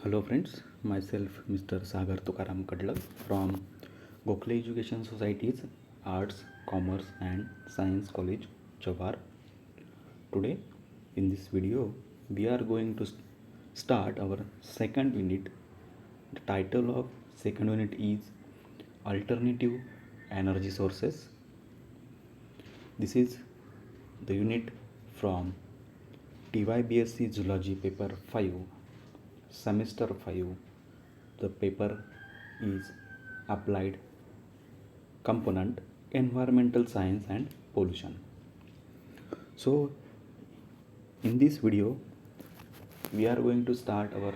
Hello friends, myself Mr. Sagar Tukaram Kadlak from Gokhale Education Society's Arts, Commerce and Science College, Jawar. Today in this video we are going to start our second unit. The title of second unit is Alternative Energy Sources. This is the unit from TYBSc Zoology paper 5 semester 5. The paper is applied component environmental science and pollution. So in this video we are going to start our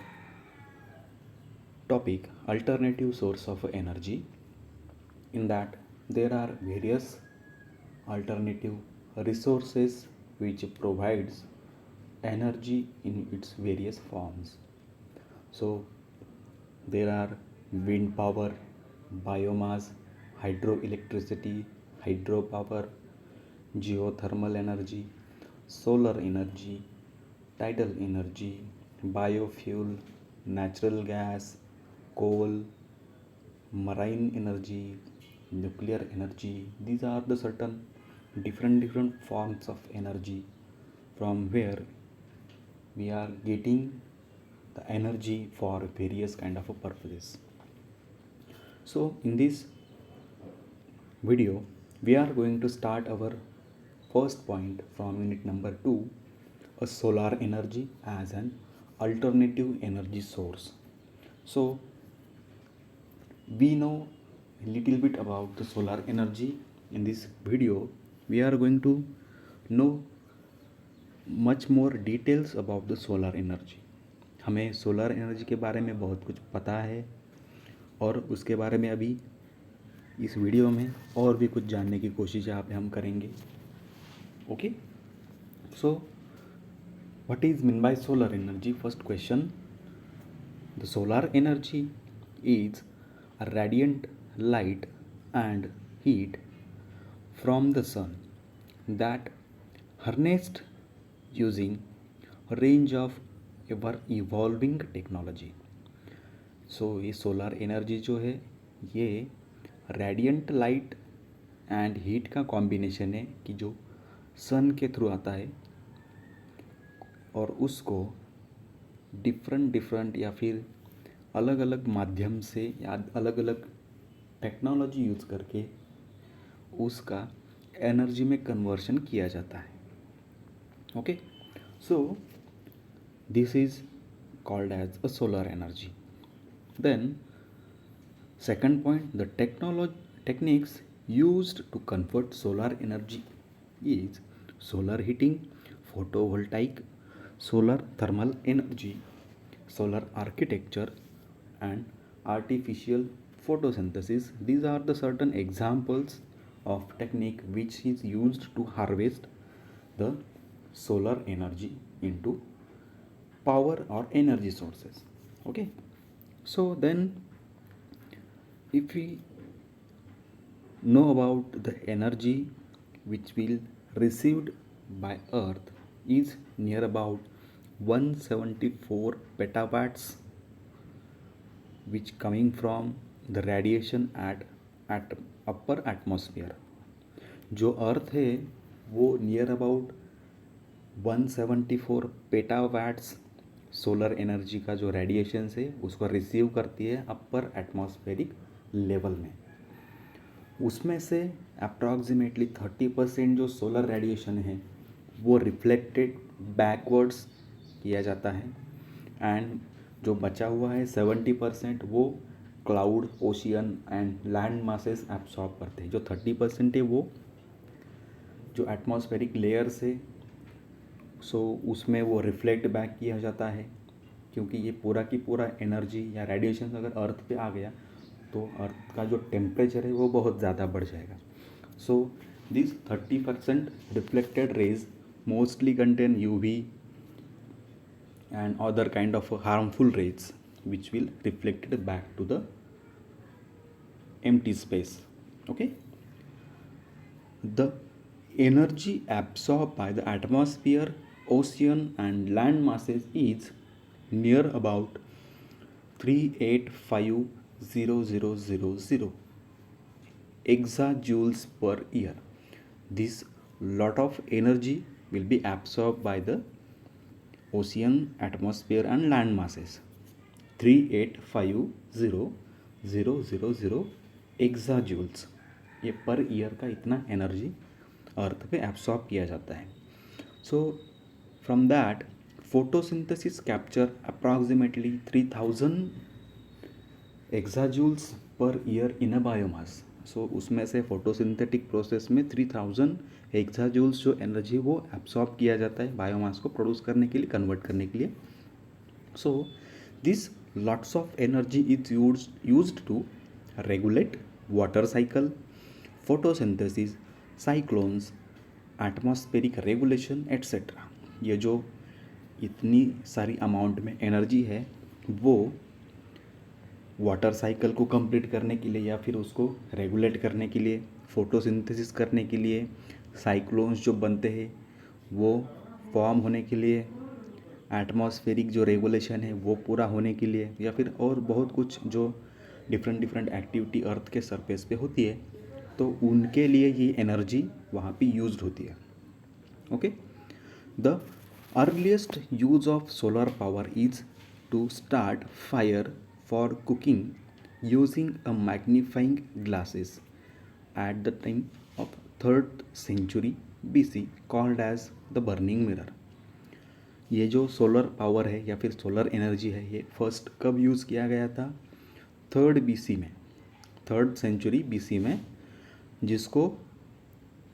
topic alternative source of energy. In that there are various alternative resources which provides energy in its various forms. So there are wind power, biomass, hydroelectricity, hydropower, geothermal energy, solar energy, tidal energy, biofuel, natural gas, coal, marine energy, nuclear energy. These are the certain different forms of energy from where we are getting the energy for various kind of purposes. So in this video we are going to start our first point from unit number 2, a solar energy as an alternative energy source. So we know a little bit about the solar energy. In this video we are going to know much more details about the solar energy. हमें solar energy के बारे में बहुत कुछ पता है और उसके बारे में अभी इस वीडियो में और भी कुछ जानने की कोशिश यहाँ पे हम करेंगे. Okay, so what is mean by solar energy? First question, the solar energy is a radiant light and heat from the sun that harnessed using a range of ever evolving technology. सो ये solar energy जो है ये radiant light and heat का combination है कि जो सन के through आता है और उसको डिफरेंट या फिर अलग अलग माध्यम से या अलग अलग टेक्नोलॉजी यूज़ करके उसका एनर्जी में कन्वर्शन किया जाता है. Okay, so this is called as a solar energy. Then second point, the techniques used to convert solar energy is solar heating, photovoltaic, solar thermal energy, solar architecture and artificial photosynthesis. These are the certain examples of technique which is used to harvest the solar energy into power or energy sources. Okay, so then if we know about the energy which will received by earth is near about 174 petawatts which coming from the radiation at upper atmosphere. जो अर्थ है वो near about 174 पेटावाट्स solar energy का जो radiation है उसको receive करती है अपर atmospheric level में. उसमें से अप्रॉक्सीमेटली 30% जो सोलर रेडिएशन है वो रिफ्लेक्टेड बैकवर्ड्स किया जाता है एंड जो बचा हुआ है 70% वो cloud, ocean and land masses absorb करते हैं. जो 30% है वो जो एटमॉस्फेरिक लेयर से उसमें वो रिफ्लेक्ट बैक किया जाता है क्योंकि ये पूरा की पूरा एनर्जी या रेडिएशन अगर अर्थ पे आ गया तो अर्थ का जो टेम्परेचर है वो बहुत ज़्यादा बढ़ जाएगा. So this 30% reflected raise mostly contain UV and other kind of harmful rays which will reflected back to the empty space. Okay, the energy absorbed by the atmosphere, ocean and land masses is near about 3850000 exajoules per year. This lot of energy will be absorbed by the ocean, atmosphere and land masses. 3850000 exajoules, ये per year का इतना energy अर्थ पे absorb किया जाता है. So from that photosynthesis capture approximately 3000 exajoules per year in a biomass. सो उसमें से photosynthetic process में 3000 एक्साजूल्स जो एनर्जी वो एब्सॉर्ब किया जाता है बायोमास को प्रोड्यूस करने के लिए, कन्वर्ट करने के लिए. So this lots of energy is used to regulate water cycle, photosynthesis, cyclones, atmospheric regulation etc. ये जो इतनी सारी अमाउंट में एनर्जी है वो वाटर साइकिल को कंप्लीट करने के लिए या फिर उसको रेगुलेट करने के लिए, फोटोसिंथेसिस करने के लिए, साइक्लोन्स जो बनते हैं वो फॉर्म होने के लिए, एटमॉस्फेरिक जो रेगुलेशन है वो पूरा होने के लिए, या फिर और बहुत कुछ जो डिफरेंट एक्टिविटी अर्थ के सरफेस पे होती है तो उनके लिए ये एनर्जी वहाँ पे यूज्ड होती है. Okay, the earliest use of solar power is to start fire for cooking using a magnifying glasses at the time of 3rd century BC called as the burning mirror. ये जो solar power है या फिर solar energy है ये first कब use किया गया था? 3rd BC में, 3rd सेंचुरी BC में, जिसको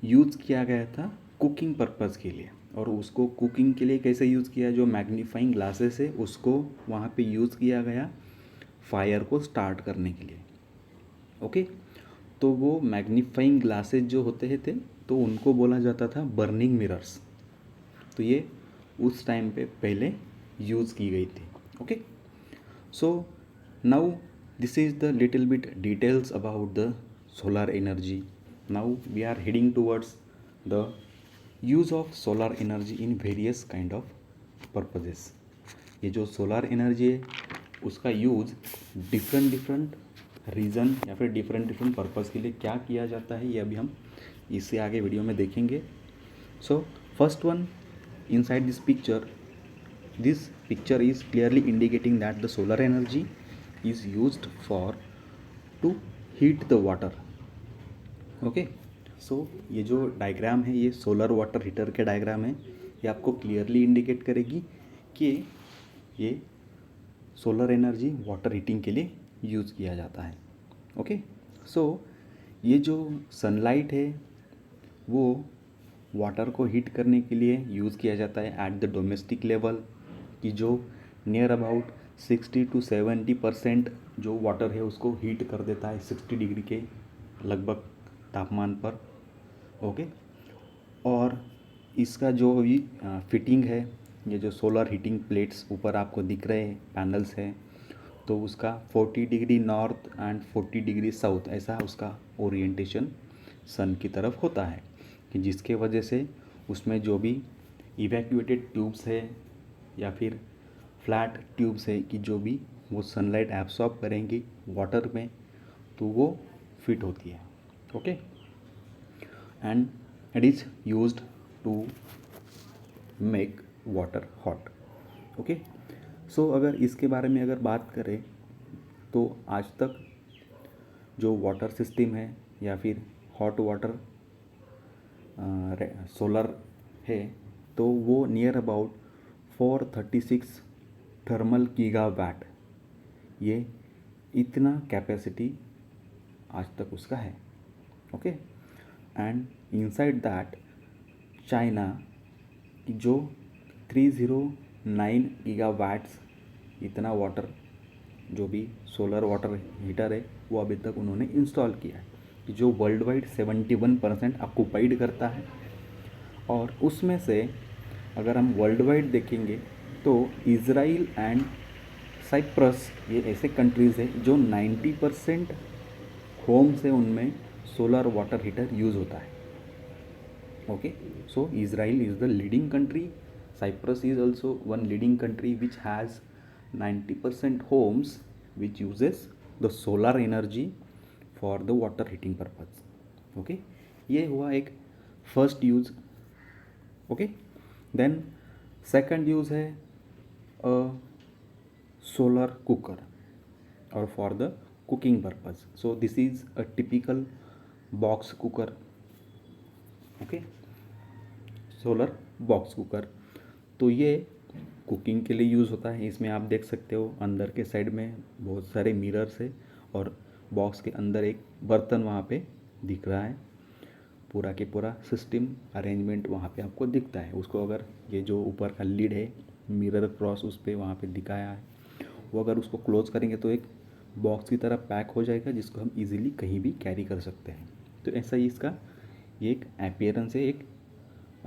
यूज़ किया गया था कुकिंग पर्पज़ के लिए. और उसको कुकिंग के लिए कैसे यूज़ किया? जो मैग्नीफाइंग ग्लासेस है उसको वहाँ पे यूज़ किया गया फायर को स्टार्ट करने के लिए. ओके, तो वो मैग्नीफाइंग ग्लासेस जो होते थे तो उनको बोला जाता था बर्निंग मिरर्स. तो ये उस टाइम पे पहले यूज़ की गई थी. Okay, so now this is the little bit details about the solar energy. Now we are heading towards the use of solar energy in various kind of purposes. ये जो सोलर एनर्जी है उसका use different reason या फिर different purpose के लिए क्या किया जाता है ये अभी हम इससे आगे वीडियो में देखेंगे. So first one, inside this picture is clearly indicating that the solar energy is used for to heat the water. Okay, so ये जो डायग्राम है ये सोलर वाटर हीटर के डायग्राम है. ये आपको क्लियरली इंडिकेट करेगी कि ये सोलर एनर्जी वाटर हीटिंग के लिए यूज़ किया जाता है. ओके, सो ये जो सनलाइट है वो वाटर को हीट करने के लिए यूज़ किया जाता है एट द डोमेस्टिक लेवल, कि जो नियर अबाउट 60 to 70% जो वाटर है उसको हीट कर देता है 60 डिग्री के लगभग तापमान पर. ओके, और इसका जो भी फिटिंग है, ये जो सोलर हीटिंग प्लेट्स ऊपर आपको दिख रहे हैं पैनल्स हैं, तो उसका 40 degree north and 40 degree south ऐसा उसका ओरिएंटेशन सन की तरफ होता है, कि जिसके वजह से उसमें जो भी इवैक्यूएटेड ट्यूब्स है या फिर फ्लैट ट्यूब्स है कि जो भी वो सनलाइट एब्सॉर्ब करेंगी वाटर में तो वो फिट होती है. Okay, and it is used to make water hot. Okay, so अगर इसके बारे में अगर बात करें तो आज तक जो वाटर सिस्टम है या फिर हॉट वाटर सोलर है तो वो नियर अबाउट 436 थर्मल गीगावाट, ये इतना कैपेसिटी आज तक उसका है. Okay, and inside that China की जो 309 गीगावाट्स इतना वाटर जो भी सोलर वाटर हीटर है वो अभी तक उन्होंने इंस्टॉल किया है, कि जो वर्ल्ड वाइड 71% ऑक्यूपाइड करता है. और उसमें से अगर हम वर्ल्ड वाइड देखेंगे तो इज़राइल एंड साइप्रस ये ऐसे कंट्रीज़ है जो 90% होम्स है उनमें सोलर वाटर हीटर यूज़ होता है. Okay, so Israel is the leading country, Cyprus is also one leading country which has 90% homes which uses the solar energy for the water heating purpose. Okay, ये हुआ एक first use. Okay, then second use है solar cooker or for the cooking purpose. So this is a typical box cooker. Okay, solar box cooker. तो ये cooking के लिए use होता है। इसमें आप देख सकते हो अंदर के साइड में बहुत सारे मिरर्स है और बॉक्स के अंदर एक बर्तन वहाँ पे दिख रहा है। पूरा के पूरा सिस्टम अरेंजमेंट वहाँ पे आपको दिखता है। उसको अगर ये जो ऊपर का लीड है मिरर क्रॉस उस पर वहाँ पे दिखाया है, वो अगर उसको क्लोज करेंगे तो एक बॉक्स की तरह पैक हो जाएगा जिसको हम इजीली कहीं भी कैरी कर सकते हैं। तो ऐसा ही इसका ये एक अपीयरेंस है, एक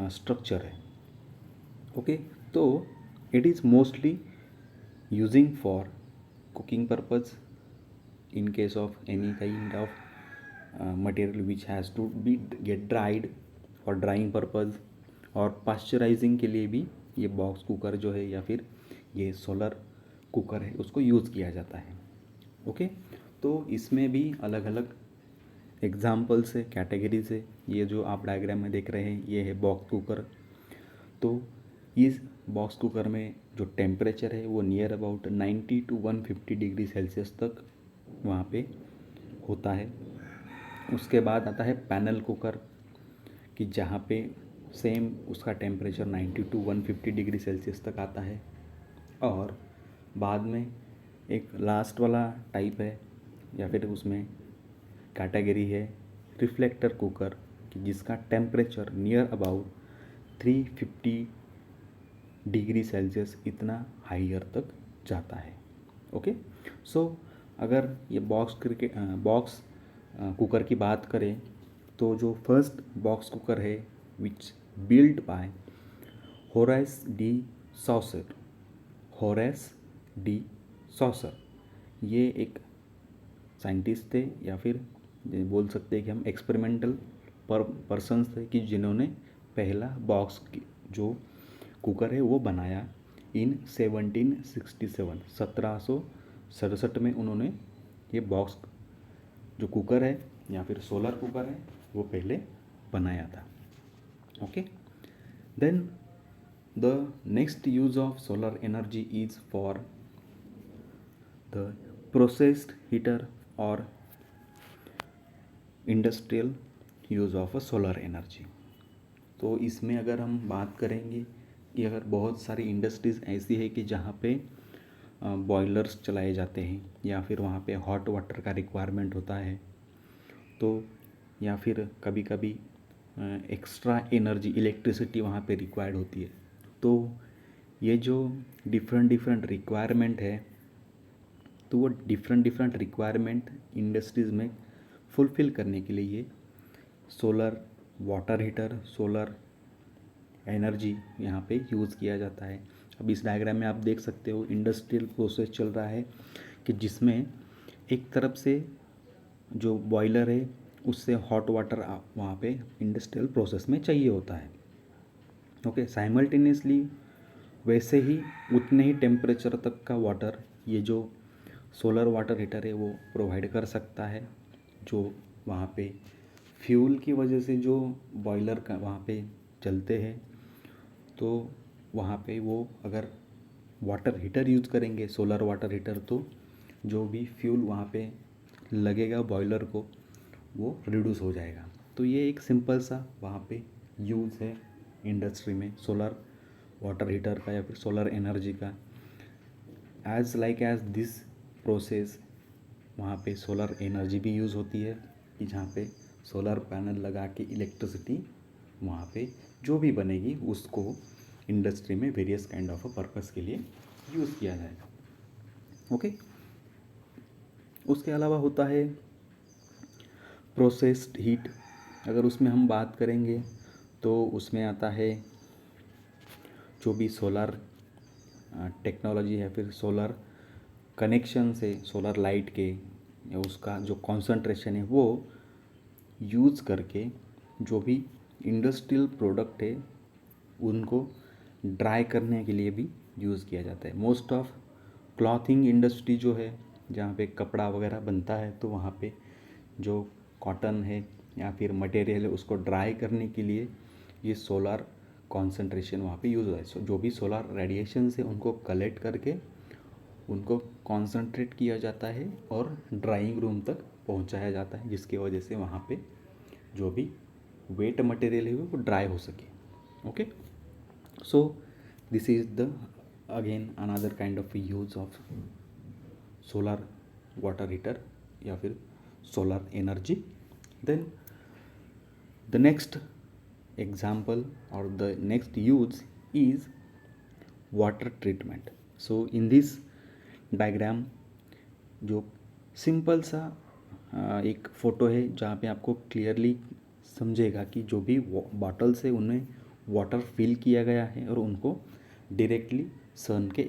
स्ट्रक्चर है। ओके, तो it is mostly using for cooking purpose in case of any kind of material which has to be get dried for drying purpose, और पास्चराइजिंग के लिए भी ये बॉक्स कुकर जो है या फिर ये सोलर कुकर है उसको यूज़ किया जाता है। ओके, तो इसमें भी अलग अलग एग्जाम्पल्स है, कैटेगरीज है। ये जो आप डायग्राम में देख रहे हैं ये है बॉक्स कुकर। तो इस बॉक्स कुकर में जो टेम्परेचर है वो near about 90 to 150 degree Celsius तक वहाँ पे होता है। उसके बाद आता है पैनल कुकर कि जहाँ पे सेम उसका टेम्परेचर 90 to 150 डिग्री सेल्सियस तक आता है। और बाद में एक लास्ट वाला टाइप है या फिर उसमें कैटेगरी है रिफ्लेक्टर कुकर कि जिसका temperature near about 350 degree Celsius इतना हाइयर तक जाता है। ओके, सो अगर ये बॉक्स कुकर की बात करें तो जो फर्स्ट बॉक्स कुकर है which build by Horace de Saussure, Horace de Saussure, ये एक साइंटिस्ट थे या फिर बोल सकते हैं कि हम एक्सपेरिमेंटल पर्सन्स थे कि जिन्होंने पहला बॉक्स जो कुकर है वो बनाया इन 1767, 1767 में उन्होंने ये बॉक्स जो कुकर है या फिर सोलर कुकर है वो पहले बनाया था। Okay, then the next use of solar energy is for the processed heater और industrial use of a solar energy. तो इसमें अगर हम बात करेंगे कि अगर बहुत सारी इंडस्ट्रीज़ ऐसी है कि जहाँ पे बॉयलर्स चलाए जाते हैं या फिर वहाँ पे हॉट वाटर का रिक्वायरमेंट होता है, तो या फिर कभी कभी एक्स्ट्रा एनर्जी इलेक्ट्रिसिटी वहाँ पे रिक्वायर्ड होती है। तो ये जो डिफरेंट रिक्वायरमेंट है तो वो डिफरेंट रिक्वायरमेंट इंडस्ट्रीज़ में फुलफ़िल करने के लिए ये solar water heater, solar energy यहाँ पे यूज़ किया जाता है। अब इस डायग्राम में आप देख सकते हो इंडस्ट्रियल प्रोसेस चल रहा है कि जिसमें एक तरफ से जो बॉयलर है उससे हॉट वाटर वहाँ पे इंडस्ट्रियल प्रोसेस में चाहिए होता है। ओके, साइमल्टेनियसली वैसे ही उतने ही टेम्परेचर तक का वाटर ये जो सोलर वाटर हीटर है वो प्रोवाइड कर सकता है। जो वहाँ पे फ्यूल की वजह से जो बॉयलर का वहाँ पे चलते हैं तो वहाँ पे वो अगर वाटर हीटर यूज़ करेंगे सोलर वाटर हीटर तो जो भी फ्यूल वहाँ पे लगेगा बॉयलर को वो रिड्यूस हो जाएगा। तो ये एक सिंपल सा वहाँ पे यूज़ है इंडस्ट्री में सोलर वाटर हीटर का या फिर सोलर एनर्जी का। एज दिस प्रोसेस वहाँ पे सोलर एनर्जी भी यूज़ होती है कि जहाँ पे सोलर पैनल लगा के इलेक्ट्रिसिटी वहाँ पे जो भी बनेगी उसको इंडस्ट्री में various kind of a purpose के लिए यूज़ किया जाएगा। ओके, उसके अलावा होता है प्रोसेस्ड हीट। अगर उसमें हम बात करेंगे तो उसमें आता है जो भी सोलर टेक्नोलॉजी है फिर सोलर कनेक्शन से सोलर लाइट के या उसका जो कॉन्सेंट्रेशन है वो यूज़ करके जो भी इंडस्ट्रियल प्रोडक्ट है उनको ड्राई करने के लिए भी यूज़ किया जाता है। मोस्ट ऑफ क्लॉथिंग इंडस्ट्री जो है जहाँ पे कपड़ा वगैरह बनता है, तो वहाँ पे जो कॉटन है या फिर मटेरियल है उसको ड्राई करने के लिए ये सोलर कॉन्सेंट्रेशन वहाँ पे यूज़ होता है। सो जो भी सोलर रेडिएशन से उनको कलेक्ट करके उनको कॉन्सेंट्रेट किया जाता है और ड्राइंग रूम तक पहुँचाया जाता है, जिसकी वजह से वहाँ पे जो भी वेट मटेरियल है वो ड्राई हो सके। Okay, so this is the again another kind of use of solar water heater या फिर solar energy. Then the next example or the next use is water treatment. So in this diagram जो simple सा एक photo है जहाँ पे आपको clearly समझेगा कि जो भी बॉटल से उन्हें वाटर फिल किया गया है और उनको डायरेक्टली सन के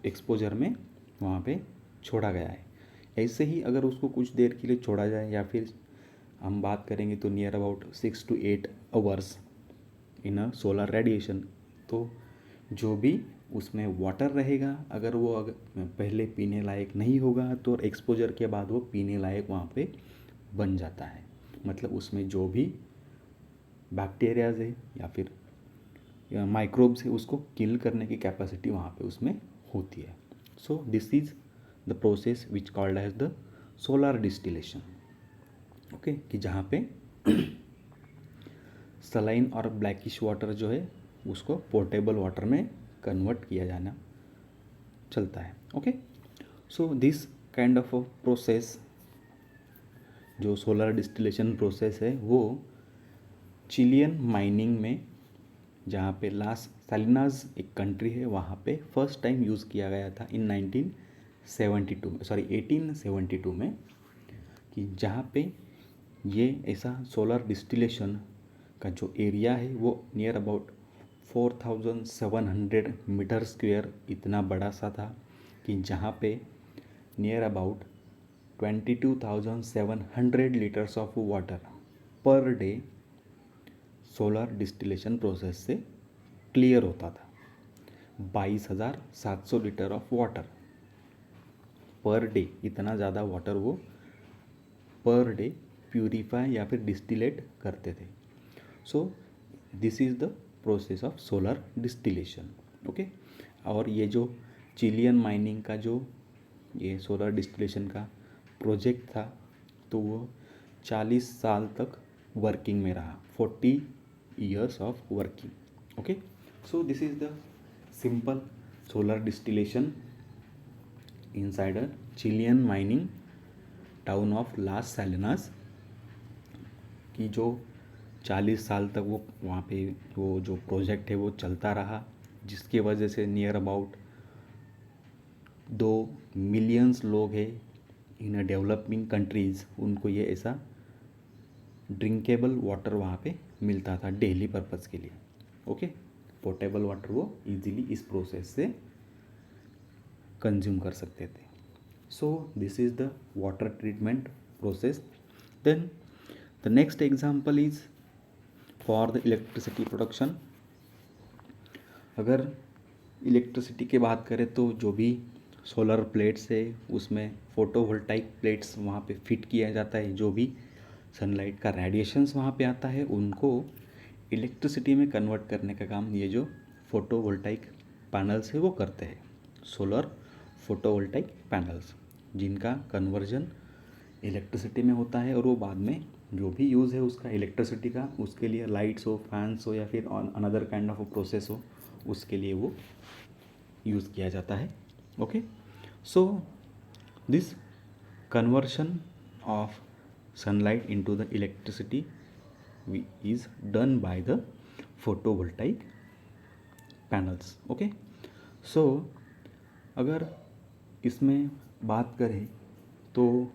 एक्सपोजर में वहाँ पे छोड़ा गया है। ऐसे ही अगर उसको कुछ देर के लिए छोड़ा जाए या फिर हम बात करेंगे तो near about 6 to 8 hours in a solar radiation, तो जो भी उसमें वाटर रहेगा अगर वो पहले पीने लायक नहीं होगा तो एक्सपोजर के बाद वो पीने लायक वहाँ पे बन जाता है। मतलब उसमें जो भी बैक्टीरियाज है या फिर माइक्रोब्स है उसको किल करने की कैपेसिटी वहाँ पे उसमें होती है। So this is the process which called as the solar distillation. Okay, कि जहाँ पे सलाइन और ब्लैकिश वाटर जो है उसको पोर्टेबल वाटर में कन्वर्ट किया जाना चलता है। Okay, so this kind of process जो सोलर डिस्टिलेशन प्रोसेस है वो चिलियन माइनिंग में, जहाँ पे लास सैलिनास एक कंट्री है, वहाँ पे फर्स्ट टाइम यूज़ किया गया था इन 1872 में, कि जहाँ पे ये ऐसा सोलर डिस्टिलेशन का जो एरिया है वो नियर अबाउट 4700 मीटर स्क्वायर इतना बड़ा सा था, कि जहाँ पे near about 22,700 litres of water per day solar distillation process से क्लियर होता था। 22,700 litre of water per day, इतना ज़्यादा वाटर वो पर डे प्यूरीफाई या फिर डिस्टिलेट करते थे। So this is the process of solar distillation. Okay, और ये जो चिलियन माइनिंग का जो ये सोलर डिस्टिलेशन का प्रोजेक्ट था तो वो 40 साल तक वर्किंग में रहा, 40 years of working. Okay, so this is the simple solar distillation inside a Chilean mining town of Las Salinas, कि जो 40 साल तक वो वहाँ पे वो जो प्रोजेक्ट है वो चलता रहा, जिसकी वजह से नियर अबाउट 2 मिलियंस लोग हैं इन अ डेवलपिंग कंट्रीज़, उनको ये ऐसा ड्रिंकेबल वाटर वहाँ पे मिलता था डेली पर्पज़ के लिए। ओके, पोर्टेबल वाटर वो इजीली इस प्रोसेस से कंज्यूम कर सकते थे। So this is the water treatment process. Then the next example is for the electricity production. अगर इलेक्ट्रिसिटी की बात करें तो जो भी सोलर प्लेट्स है उसमें फोटोवोल्टाइक प्लेट्स वहाँ पे फिट किया जाता है। जो भी सनलाइट का रेडिएशंस वहाँ पे आता है उनको इलेक्ट्रिसिटी में कन्वर्ट करने का काम ये जो फोटोवोल्टाइक पैनल्स है वो करते हैं। सोलर फोटोवोल्टाइक पैनल्स जिनका कन्वर्जन इलेक्ट्रिसिटी में होता है और वो बाद में जो भी यूज़ है उसका इलेक्ट्रिसिटी का, उसके लिए लाइट्स हो, फैंस हो या फिर अनदर काइंड ऑफ प्रोसेस हो, उसके लिए वो यूज़ किया जाता है। Okay, so this conversion of sunlight into the electricity is done by the photovoltaic panels. Okay, so अगर इसमें बात करें तो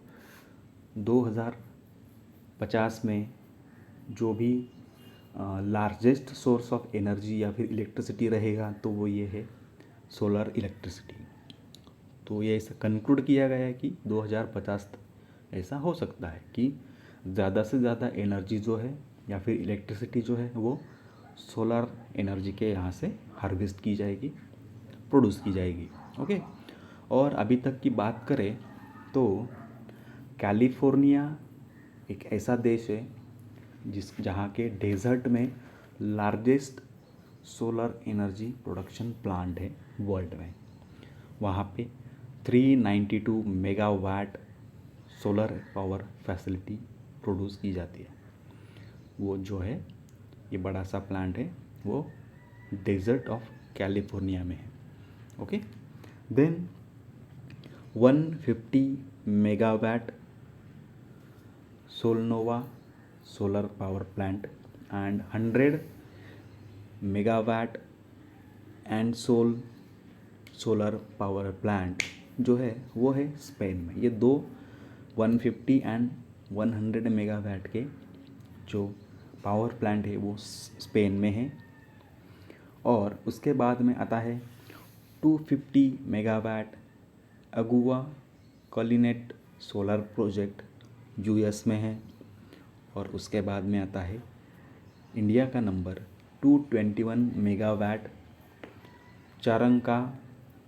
2050 में जो भी लार्जेस्ट सोर्स ऑफ एनर्जी या फिर इलेक्ट्रिसिटी रहेगा तो वो ये है सोलर इलेक्ट्रिसिटी। तो ये ऐसा कंक्लूड किया गया है कि 2050 ऐसा हो सकता है कि ज़्यादा से ज़्यादा एनर्जी जो है या फिर इलेक्ट्रिसिटी जो है वो सोलर एनर्जी के यहाँ से हार्वेस्ट की जाएगी, प्रोड्यूस की जाएगी। ओके, और अभी तक की बात करें तो कैलिफोर्निया एक ऐसा देश है जहाँ के डेजर्ट में largest solar energy production plant है वर्ल्ड में। वहाँ पे 392 megawatt solar power facility produce की जाती है। वो जो है ये बड़ा सा प्लांट है, वो डेजर्ट ऑफ कैलिफोर्निया में है। Okay, then 150 megawatt Solnova solar power plant and 100 megawatt Ansol solar power plant जो है वो है स्पेन में। ये दो 150 एंड 100 मेगावाट के जो पावर प्लांट है वो स्पेन में है। और उसके बाद में आता है 250 मेगावाट अगुआ कॉलिनेट सोलर प्रोजेक्ट यूएस में है। और उसके बाद में आता है इंडिया का number 221 megawatt Charanka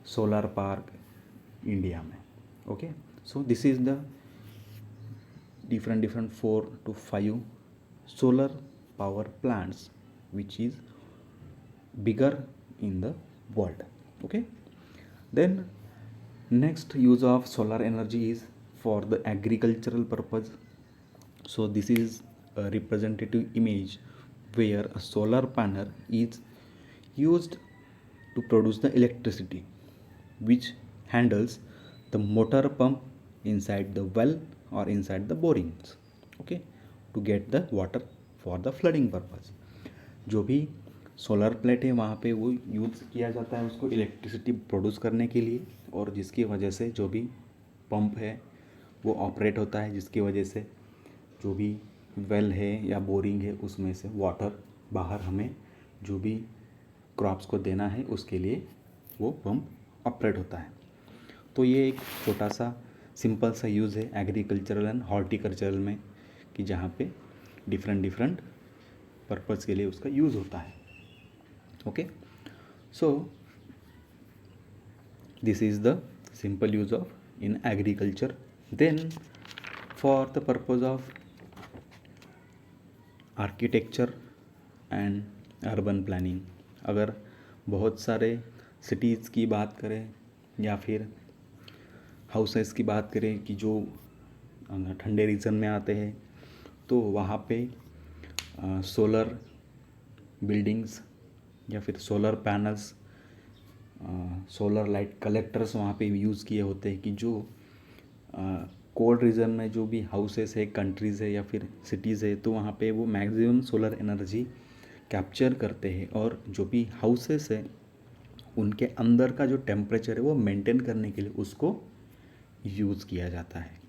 solar park India में। Okay, so this is the different 4 to 5 solar power plants which is bigger in the world. Okay, then next use of solar energy is for the agricultural purpose. So this is a representative image where a solar panel is used to produce the electricity which handles the motor pump inside the well or inside the borings, okay, to get the water for the flooding purpose. जो भी solar plate है वहाँ पे वो use किया जाता है उसको इलेक्ट्रिसिटी प्रोड्यूस करने के लिए, और जिसकी वजह से जो भी पंप है वो ऑपरेट होता है, जिसकी वजह से जो भी वेल है या बोरिंग है उसमें से वाटर बाहर हमें जो भी क्रॉप्स को देना है उसके लिए वो पंप ऑपरेट होता है। तो ये एक छोटा सा सिंपल सा यूज़ है एग्रीकल्चरल एंड हॉर्टिकल्चरल में कि जहाँ पे डिफरेंट पर्पज़ के लिए उसका यूज़ होता है। Okay, so this is the simple use of in agriculture. Then for the purpose of architecture and urban planning, अगर बहुत सारे सिटीज़ की बात करें या फिर हाउसेस की बात करें कि जो ठंडे रीजन में आते हैं, तो वहाँ पे सोलर बिल्डिंग्स या फिर solar panels, solar light collectors वहाँ पे यूज़ किए होते हैं कि जो कोल्ड रीजन में जो भी हाउसेस है, कंट्रीज़ है या फिर सिटीज़ है, तो वहाँ पे वो मैक्सिमम सोलर एनर्जी कैप्चर करते हैं। और जो भी हाउसेस है उनके अंदर का जो टेम्परेचर है वो मेंटेन करने के लिए उसको यूज़ किया जाता है।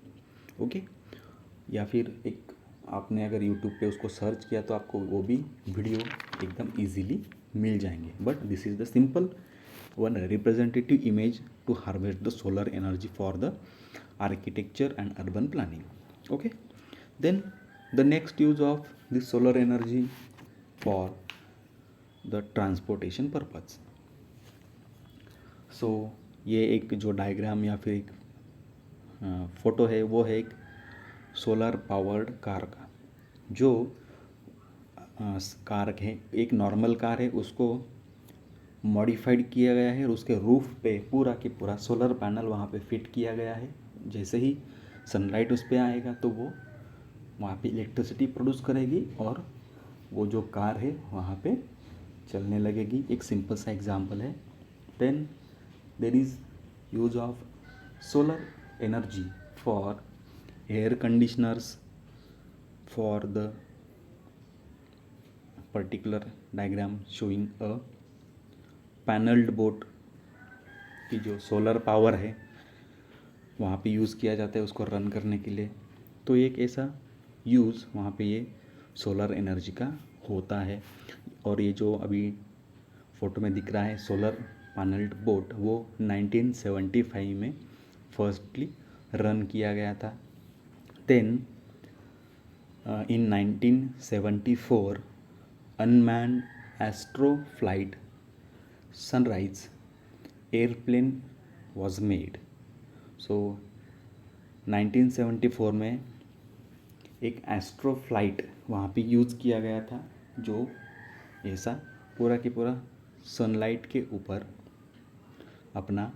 ओके, या फिर एक आपने अगर यूट्यूब पे उसको सर्च किया तो आपको वो भी वीडियो एकदम इजीली मिल जाएंगे। But this is the simple one representative image to harvest the solar energy for the architecture and urban planning. Okay, then the next use of this solar energy for the transportation purpose. So ये एक जो diagram या फिर एक photo है वो है एक सोलर पावर्ड कार का। जो कार है एक नॉर्मल कार है, उसको मॉडिफाइड किया गया है और उसके रूफ पे पूरा के पूरा सोलर पैनल वहाँ पे फिट किया गया है। जैसे ही सनलाइट उस पर आएगा तो वो वहाँ पे इलेक्ट्रिसिटी प्रोड्यूस करेगी और वो जो कार है वहाँ पे चलने लगेगी। एक सिंपल सा एग्जांपल है। Then there is use of solar energy for air conditioners for the particular diagram showing a paneled boat की जो सोलर पावर है वहाँ पे यूज़ किया जाता है उसको रन करने के लिए। तो एक ऐसा यूज़ वहाँ पे ये सोलर एनर्जी का होता है। और ये जो अभी फ़ोटो में दिख रहा है सोलर पैनल्ड बोट, वो 1975 में फर्स्टली रन किया गया था। Then in 1974 unmanned astro flight sunrise airplane was made. So 1974 में एक एस्ट्रोफ्लाइट वहाँ पे यूज़ किया गया था, जो ऐसा पूरा के पूरा सनलाइट के ऊपर अपना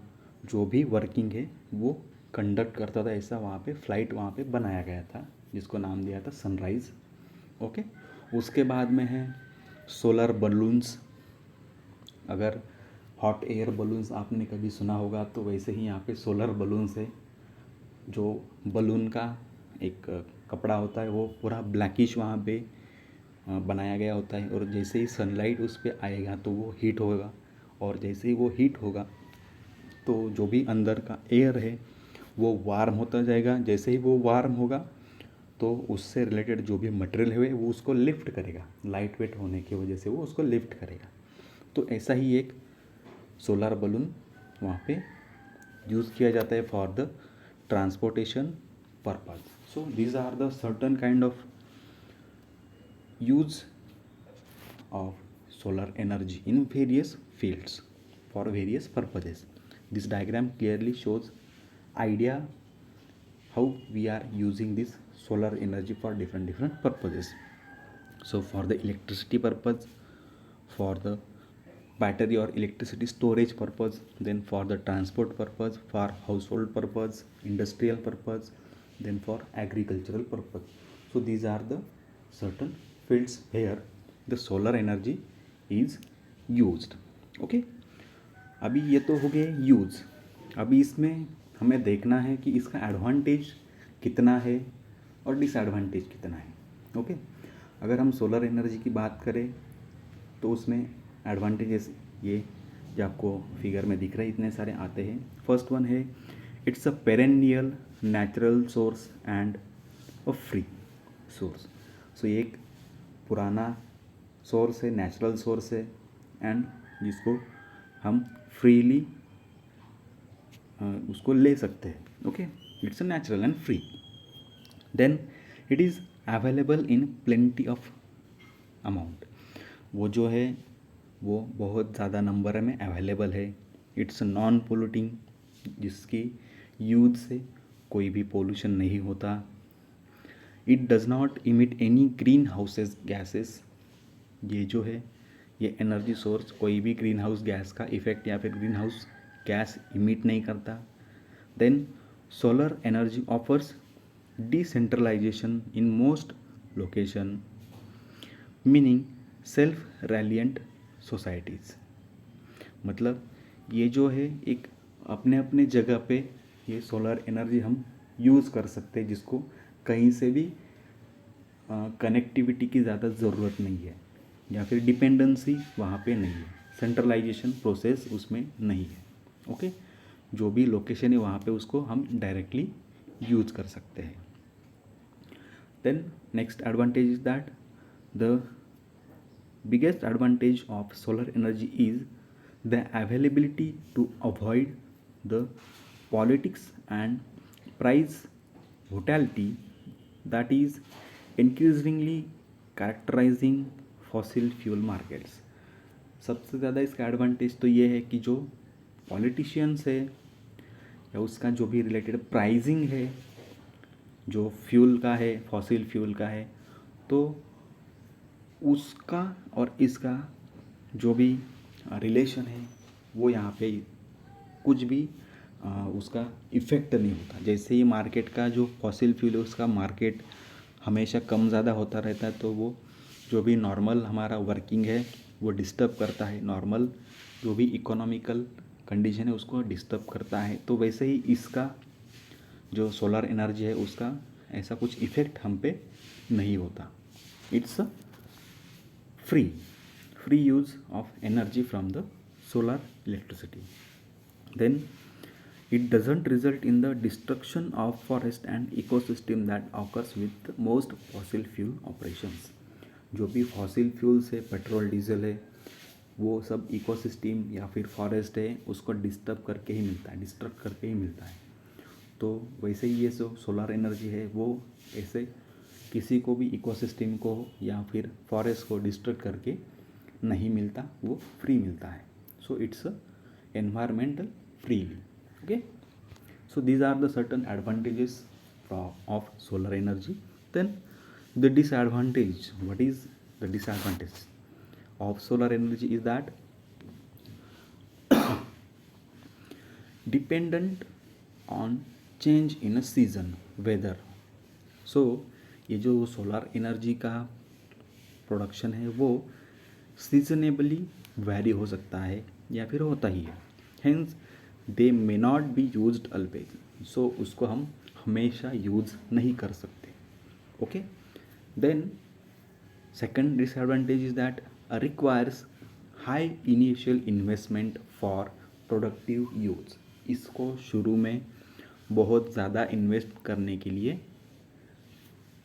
जो भी वर्किंग है वो कंडक्ट करता था। ऐसा वहाँ पे फ्लाइट वहाँ पे बनाया गया था, जिसको नाम दिया था सनराइज़। ओके, उसके बाद में है सोलर बलून्स। अगर हॉट एयर बलून्स आपने कभी सुना होगा, तो वैसे ही यहाँ पे सोलर बलून्स है। जो बलून का एक कपड़ा होता है वो पूरा ब्लैकिश वहाँ पे बनाया गया होता है, और जैसे ही सनलाइट उस पर आएगा तो वो हीट होगा, और जैसे ही वो हीट होगा तो जो भी अंदर का एयर है वो वार्म होता जाएगा। जैसे ही वो वार्म होगा तो उससे रिलेटेड जो भी मटेरियल है वो उसको लिफ्ट करेगा, लाइट वेट होने की वजह से वो उसको लिफ्ट करेगा। तो ऐसा ही एक सोलर बलून वहाँ पे यूज़ किया जाता है for the transportation purpose. So these are the certain kind of use of solar energy in various fields for various purposes. This diagram clearly shows idea how we are using this solar energy for different purposes. So for the electricity purpose, for the battery or electricity storage purpose, then for the transport purpose, for household purpose, industrial purpose, then for agricultural purpose. So these are the certain fields where the solar energy is used. Okay, अभी ये तो हो गए use. अभी इसमें हमें देखना है कि इसका एडवांटेज कितना है और डिसएडवांटेज कितना है। ओके, अगर हम सोलर एनर्जी की बात करें तो उसमें एडवांटेजेस ये जो आपको फिगर में दिख रहे हैं इतने सारे आते हैं। फर्स्ट वन है it's a perennial natural source and a free source. So ये एक पुराना सोर्स है, नेचुरल सोर्स है, एंड जिसको हम फ्रीली उसको ले सकते हैं। Okay, it's a natural and free. Then it is available in plenty of amount. वो जो है वो बहुत ज़्यादा नंबर में अवेलेबल है। इट्स नॉन पोल्यूटिंग, जिसकी यूज से कोई भी पोल्यूशन नहीं होता। It does not emit any green houses gases. ये जो है ये एनर्जी सोर्स कोई भी ग्रीन हाउस गैस का इफेक्ट या फिर ग्रीन हाउस गैस इमिट नहीं करता। Then solar energy offers decentralization in most location, meaning self reliant societies. मतलब ये जो है एक अपने अपने जगह पे ये सोलर एनर्जी हम यूज़ कर सकते हैं, जिसको कहीं से भी कनेक्टिविटी की ज़्यादा ज़रूरत नहीं है, या फिर डिपेंडेंसी वहाँ पे नहीं है, सेंट्रलाइजेशन प्रोसेस उसमें नहीं है। ओके, जो भी लोकेशन है वहाँ पे उसको हम डायरेक्टली यूज कर सकते हैं। Then next advantage is that the biggest advantage of solar energy is the availability to avoid the politics and price volatility that is increasingly characterizing fossil fuel markets. सबसे ज़्यादा इसका एडवांटेज तो ये है कि जो पॉलिटिशियंस है या उसका जो भी रिलेटेड प्राइजिंग है जो फ्यूल का है, फॉसिल फ्यूल का है, तो उसका और इसका जो भी रिलेशन है वो यहाँ पे कुछ भी उसका इफ़ेक्ट नहीं होता। जैसे ही मार्केट का जो फॉसिल फ्यूल है उसका मार्केट हमेशा कम ज़्यादा होता रहता है, तो वो जो भी नॉर्मल हमारा वर्किंग है वो डिस्टर्ब करता है, नॉर्मल जो भी इकोनॉमिकल कंडीशन है उसको डिस्टर्ब करता है। तो वैसे ही इसका जो सोलर एनर्जी है उसका ऐसा कुछ इफ़ेक्ट हम पे नहीं होता। It's free use of energy from the solar electricity. Then it doesn't result in the destruction of forest and ecosystem that occurs with most fossil fuel operations. जो भी फॉसिल फ्यूल्स है, पेट्रोल डीजल है, वो सब ecosystem या फिर forest है उसको डिस्टर्ब करके ही मिलता है, डिस्ट्रक्ट करके ही मिलता है। तो वैसे ही ये जो सोलर एनर्जी है वो ऐसे किसी को भी इकोसिस्टम को या फिर फॉरेस्ट को डिस्ट्रक्ट करके नहीं मिलता, वो फ्री मिलता है। So it's environmental freely. Okay, so these are the certain advantages of solar energy. Then the disadvantage, what is the disadvantage of solar energy is that dependent on change in a season weather. सो ये जो solar energy का production है वो सीजनेबली vary हो सकता है या फिर होता ही है, hence they may not be used always, so उसको हम हमेशा यूज़ नहीं कर सकते. Okay, then second disadvantage is that requires high initial investment for productive use. इसको शुरू में बहुत ज़्यादा इन्वेस्ट करने के लिए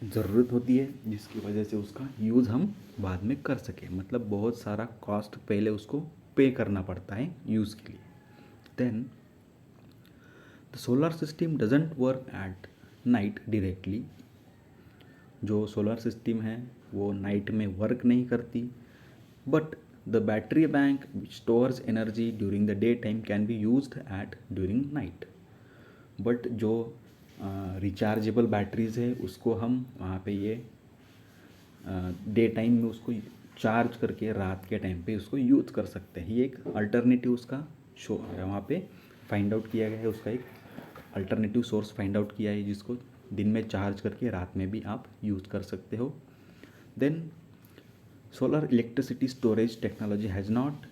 ज़रूरत होती है, जिसकी वजह से उसका यूज़ हम बाद में कर सकें. मतलब बहुत सारा कॉस्ट पहले उसको पे करना पड़ता है यूज़ के लिए. Then the solar system doesn't work at night directly. जो सोलर सिस्टम है वो नाइट में वर्क नहीं करती, but the battery bank stores energy during the day time can be used at during night. But जो rechargeable batteries है उसको हम वहाँ पे ये डे टाइम में उसको चार्ज करके रात के टाइम पे उसको यूज़ कर सकते हैं. ये एक अल्टरनेटिव उसका शो वहाँ पे फाइंड आउट किया गया है. उसका एक अल्टरनेटिव सोर्स फाइंड आउट किया है जिसको दिन में चार्ज करके रात में भी आप यूज़ कर सकते हो. Then solar electricity storage technology has not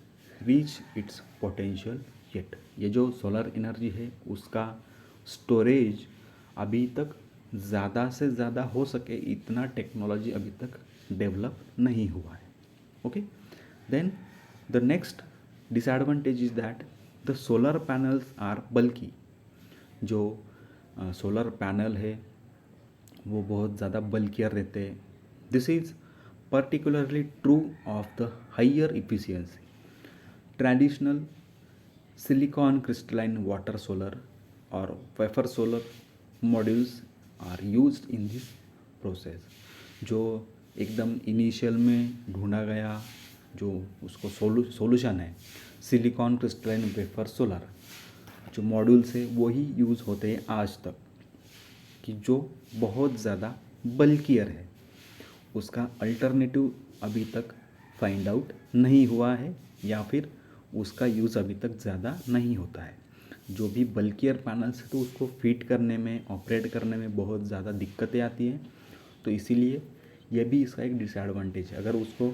reach its potential yet. ये जो सोलर एनर्जी है उसका स्टोरेज अभी तक ज़्यादा से ज़्यादा हो सके इतना टेक्नोलॉजी अभी तक डेवलप नहीं हुआ है. Okay, then the next disadvantage is that the solar panels are bulky. जो सोलर पैनल है वो बहुत ज़्यादा बल्कियर रहते हैं. This is particularly true of the higher efficiency traditional silicon crystalline water solar or wafer solar modules are used in this process. जो एकदम initial में ढूंढा गया जो उसको सोल्यूशन है सिलिकॉन क्रिस्टलाइन वेफर सोलर जो मॉड्यूल्स है वही यूज़ होते हैं आज तक, कि जो बहुत ज़्यादा बल्कियर है. उसका अल्टरनेटिव अभी तक फाइंड आउट नहीं हुआ है या फिर उसका यूज़ अभी तक ज़्यादा नहीं होता है. जो भी बल्कियर पैनल्स है तो उसको फिट करने में ऑपरेट करने में बहुत ज़्यादा दिक्कतें आती हैं. तो इसीलिए यह भी इसका एक डिसएडवांटेज है. अगर उसको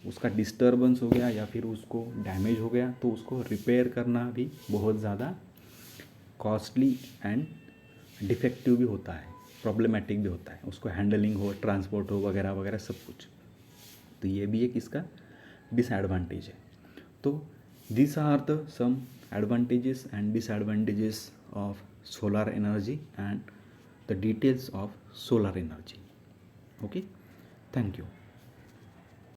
उसका डिस्टर्बेंस हो गया या फिर उसको डैमेज हो गया तो उसको रिपेयर करना भी बहुत ज़्यादा कॉस्टली एंड डिफेक्टिव भी होता है, प्रॉब्लमेटिक भी होता है. उसको हैंडलिंग हो, ट्रांसपोर्ट हो, वगैरह वगैरह सब कुछ. तो ये भी एक इसका डिसएडवांटेज है. तो this are the some advantages and disadvantages of solar energy and the details of solar energy. Okay, thank you.